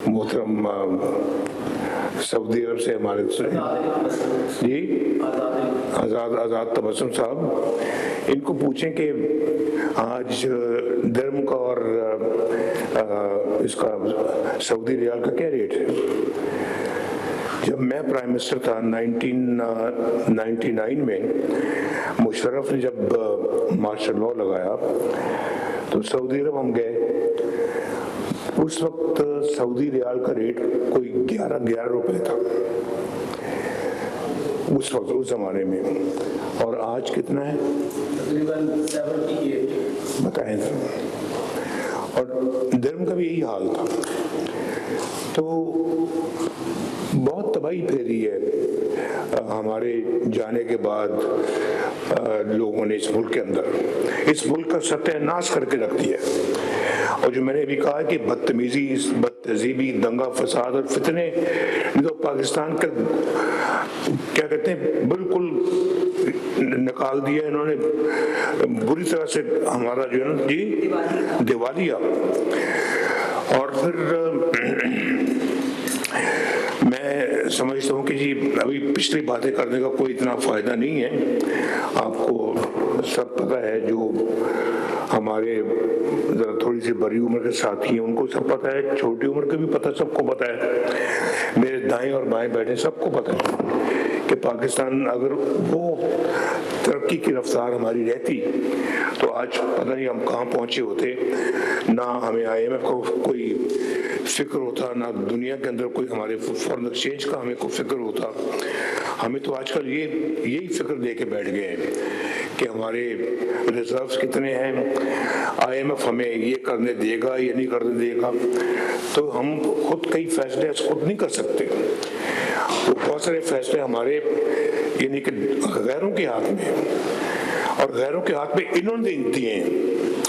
मोहतरम सऊदी अरब से हमारे जी आज़ाद तबस्सुम साहब, इनको पूछें कि आज दिरहम का और इसका सऊदी रियाल का क्या रेट है। जब मैं प्राइम मिनिस्टर था 1999 में, मुशर्रफ ने जब मार्शल लॉ लगाया तो सऊदी अरब हम गए। उस वक्त सऊदी रियाल का रेट कोई 11 रुपए था उस वक्त, उस जमाने में, और आज कितना है तकरीबन 78 बताएं। और दिरहम का भी यही हाल था। तो बहुत तबाही फैली है हमारे जाने के बाद लोगों ने इस मुल्क के अंदर, इस मुल्क का सत्यानाश करके रख दिया। और जो मैंने अभी कहा कि बदतमीजी, बदतहजीबी, दंगा फसाद और फितने तो पाकिस्तान का क्या कहते हैं बिल्कुल निकाल दिया इन्होंने बुरी तरह से, हमारा जो है ना जी दिवालिया। और फिर मैं समझता हूँ कि जी अभी पिछली बातें करने का कोई इतना फायदा नहीं है। आपको सब पता है, जो हमारे जरा थोड़ी सी बड़ी उम्र के साथी हैं उनको सब पता है, छोटी उम्र के भी पता, सबको पता है, मेरे दाएं और बाएं बैठे सबको पता है कि पाकिस्तान अगर वो तरक्की की रफ्तार हमारी रहती तो आज पता नहीं हम कहाँ पहुंचे होते। ना हमें IMF को कोई फिक्र होता, ना दुनिया के अंदर कोई हमारे फॉरेन एक्सचेंज का हमें कोई फिक्र होता। हमें तो आजकल यही फिक्र दे के बैठ गए हैं कि हमारे रिजर्व्स कितने हैं, IMF हमें ये करने देगा या नहीं करने देगा। तो हम खुद कई फैसले खुद नहीं कर सकते। तो बहुत सारे फैसले हमारे यानी कि गैरों के हाथ में, और गैरों के हाथ में इन्होंने दिए हैं,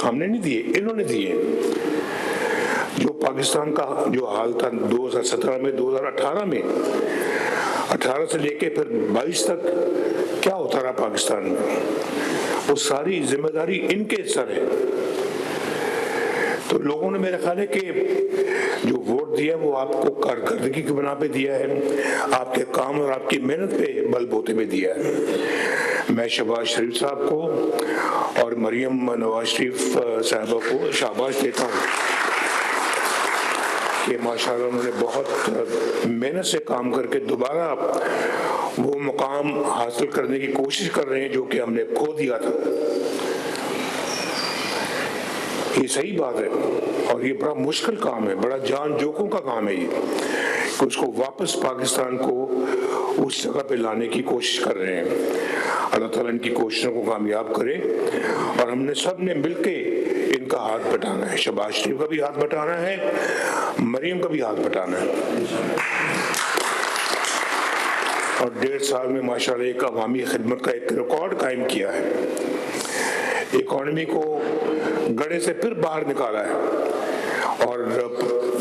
हमने नहीं दिए, इन्होंने दिए। जो पाकिस्तान का जो हाल था 2017 में, 2018 में, 18 से लेके फिर 22 तक क्या होता रहा पाकिस्तान में, वो सारी जिम्मेदारी इनके सर है। तो लोगों ने मेरा ख्याल है कि जो वोट दिया वो आपको कारकर्दगी की बना पे दिया है, आपके काम और आपकी मेहनत पे बलबूते पे दिया है। मैं शहबाज शरीफ साहब को और मरियम नवाज शरीफ साहबा को शाबाश देता हूँ कि माशाल्लाह उन्होंने बहुत मेहनत से काम करके दोबारा वो मुकाम हासिल करने की कोशिश कर रहे हैं जो कि हमने खो दिया था। ये सही बात है और ये बड़ा मुश्किल काम है, बड़ा जान जोखों का काम है ये, कि उसको वापस पाकिस्तान को उस जगह पे लाने की कोशिश कर रहे हैं। अल्लाह ताला इनकी कोशिशों को कामयाब करे और हमने सब ने मिलके इनका हाथ बटाना है। शहबाज शरीफ का भी हाथ बटाना है, मरियम का भी हाथ बटाना है। और 1.5 साल में माशाल्लाह एक अवामी खिदमत का एक रिकॉर्ड कायम किया है, इकोनॉमी को गड़े से फिर बाहर निकाला है। और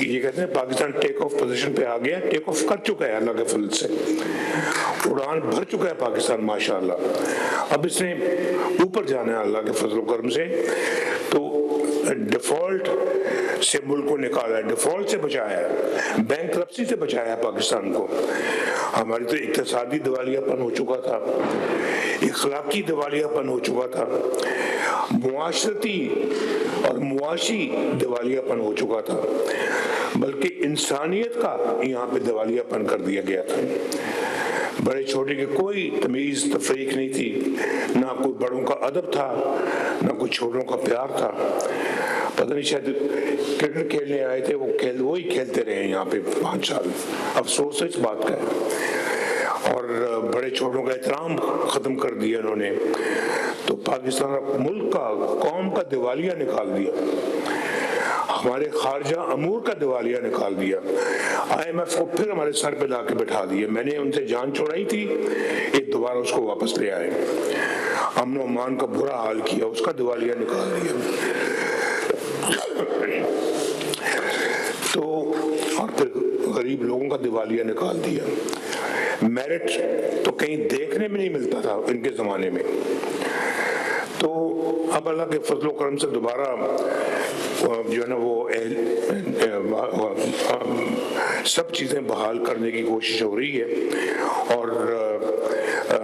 ये कहते हैं पाकिस्तान टेक ऑफ पोजीशन पे आ गया, टेक ऑफ कर चुका है अल्लाह के फजल से, उड़ान भर चुका है पाकिस्तान माशाल्लाह। अब इसने ऊपर जाना है अल्लाह के फजल करम से। तो डिफॉल्ट से मुल्क को निकाला है, डिफॉल्ट से बचाया है, बैंकरप्सी से बचाया है पाकिस्तान को। हमारी तो इक्तिसादी दिवालियापन हो चुका था, इखलाकी दिवालियापन हो चुका था, मुआशरती और मुआशी दिवालियापन हो चुका था, बल्कि इंसानियत का यहाँ पे दिवालियापन कर दिया गया था। बड़े छोटे की कोई तमीज तफरीक नहीं थी, ना कोई बड़ों का अदब था, ना कोई छोटों का प्यार था। पता नहीं शायद क्रिकेट खेलने आए थे, वो ही खेलते रहे यहाँ पे 5 साल। अफसोस है इस बात का। और बड़े छोटों का एहतराम खत्म कर दिया इन्होंने। तो पाकिस्तान मुल्क का, कौम का दिवालिया निकाल दिया, हमारे खारजा अमूर का दिवालिया निकाल दिया, IMF को फिर हमारे सर पे ला के बैठा दिया। मैंने उनसे जान छोड़ाई थी, एक दोबारा उसको वापस ले आए। अमन और अमान का बुरा हाल किया, उसका दिवालिया निकाल दिया। तो और फिर गरीब लोगों का दिवालिया निकाल दिया। मेरिट तो कहीं देखने में नहीं मिलता था इनके जमाने में। तो अब अल्लाह के फजलो करम से दोबारा جو ہے نا وہ سب چیزیں بحال کرنے کی کوشش ہو رہی ہے. اور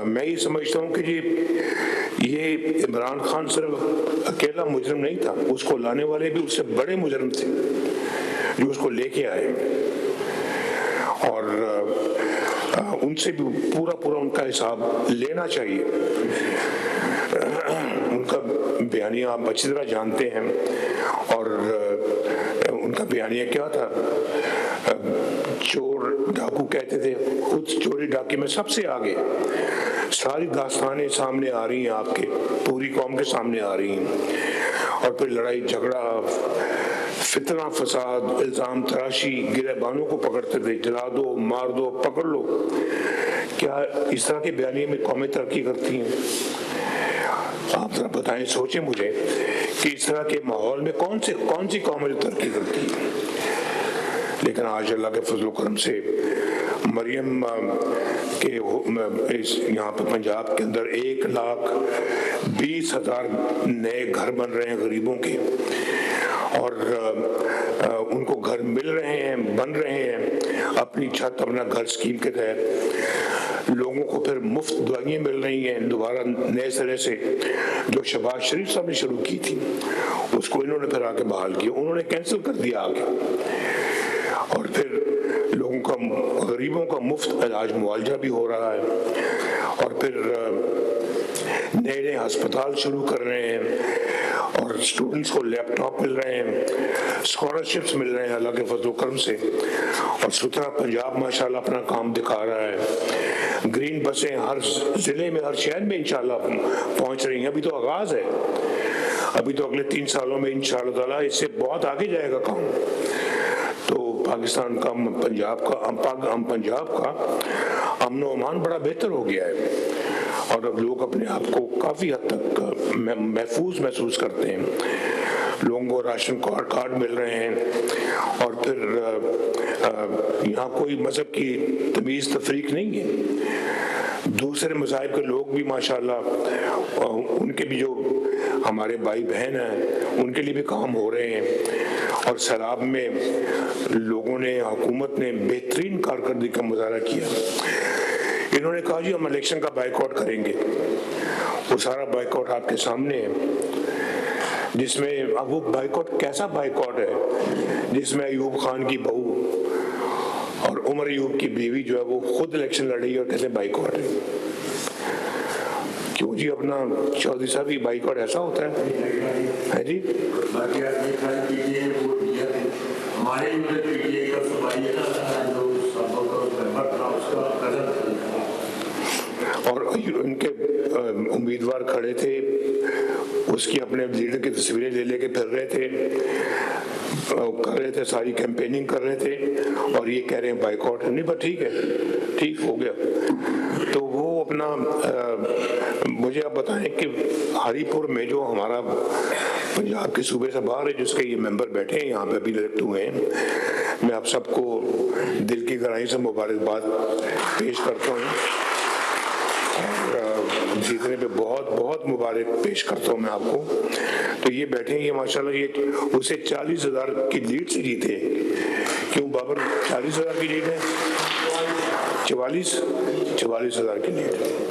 میں یہ سمجھتا ہوں کہ جی یہ عمران خان صرف اکیلا مجرم نہیں تھا، اس کو لانے والے بھی اس سے بڑے مجرم تھے جو اس کو لے کے آئے، اور ان سے بھی پورا ان کا حساب لینا چاہیے. ان کا بیانیہ آپ اچھی طرح جانتے ہیں، اور ان کا بیانیہ کیا تھا؟ چور ڈاکو کہتے تھے، خود چوری ڈاکے میں سب سے آگے. ساری داستانیں سامنے آ رہی ہیں، آپ کے پوری قوم کے سامنے آ رہی ہیں. اور پھر لڑائی جھگڑا، فتنہ فساد، الزام تراشی، گرہبانوں کو پکڑتے تھے، جلا دو، مار دو، پکڑ لو. کیا اس طرح کے بیانیے میں قومیں ترقی کرتی ہیں؟ آپ ذرا بتائیں، سوچیں مجھے کہ اس طرح کے ماحول میں کون سی قومیں ترقی کرتی ہیں؟ لیکن آج اللہ کے فضل و کرم سے مریم کے یہاں پہ پنجاب کے اندر 1,20,000 نئے گھر بن رہے ہیں غریبوں کے، اور ان کو گھر مل رہے ہیں، بن رہے ہیں اپنی چھت اپنا گھر اسکیم کے تحت. لوگوں کو پھر مفت دوائیں مل رہی ہیں دوبارہ نئے سرے سے. جو شہباز شریف صاحب نے شروع کی تھی اس کو انہوں نے پھر آگے بحال کیا، انہوں نے کینسل کر دیا آگے. اور پھر لوگوں کا، غریبوں کا مفت علاج معالجہ بھی ہو رہا ہے. اور پھر نئے ہسپتال شروع کر رہے ہیں، اور اسٹوڈنٹس کو لیپ ٹاپ مل رہے ہیں، اسکالرشپس مل رہے ہیں اللہ کے فضل و کرم سے. اور ستھرا پنجاب ماشاءاللہ اپنا کام دکھا رہا ہے. گرین بسیں ہر ضلع میں، ہر شہر میں انشاءاللہ پہنچ رہی ہیں. ابھی تو آغاز ہے، ابھی تو اگلے 3 سالوں میں انشاءاللہ تعالیٰ اس سے بہت آگے جائے گا کام. تو پاکستان کا، پنجاب کا امن و امان بڑا بہتر ہو گیا ہے، اور اب لوگ اپنے آپ کو کافی حد تک محفوظ محسوس کرتے ہیں. لوگوں کو راشن کارڈ مل رہے ہیں، اور پھر یہاں کوئی مذہب کی تمیز تفریق نہیں ہے. دوسرے مذاہب کے لوگ بھی ماشاءاللہ، ان کے بھی جو ہمارے بھائی بہن ہیں ان کے لیے بھی کام ہو رہے ہیں. اور سیلاب میں لوگوں نے، حکومت نے بہترین کارکردگی کا مظاہرہ کیا. انہوں نے کہا جی ہم الیکشن کا بائیکاٹ کریں گے. وہ سارا بائیکاٹ آپ کے سامنے ہے، جس میں اب وہ بائیکاٹ کیسا بائیکاٹ ہے جس میں ایوب خان کی بہو اور عمر ایوب کی بیوی جو ہے وہ خود الیکشن لڑ رہی ہے، اور کیسے بائیکاٹ ہے. کیوں جی اپنا چودھری صاحب یہ بائیکاٹ ایسا ہوتا ہے جی؟ اور ان کے امیدوار کھڑے تھے، اس کی اپنے لیڈر کی تصویریں لے کے پھر رہے تھے، کر رہے تھے، ساری کیمپیننگ کر رہے تھے، اور یہ کہہ رہے ہیں بائیکاٹ. نہیں بس ٹھیک ہے، ٹھیک ہو گیا. تو وہ اپنا، مجھے آپ بتائیں کہ ہری پور میں جو ہمارا پنجاب کے صوبے سے باہر ہے، جس کے یہ ممبر بیٹھے ہیں یہاں پہ ابھی الیکٹ ہوئے ہیں، میں آپ سب کو دل کی گہرائی سے مبارکباد پیش کرتا ہوں، اور جیتنے پہ بہت بہت مبارک پیش کرتا ہوں میں آپ کو. تو یہ بیٹھے ہیں، یہ ماشاءاللہ یہ اسے 40,000 کی لیڈ سے جیتے. کیوں بابر 40,000 کی لیڈ ہے؟ 44,000 کی لیڈ.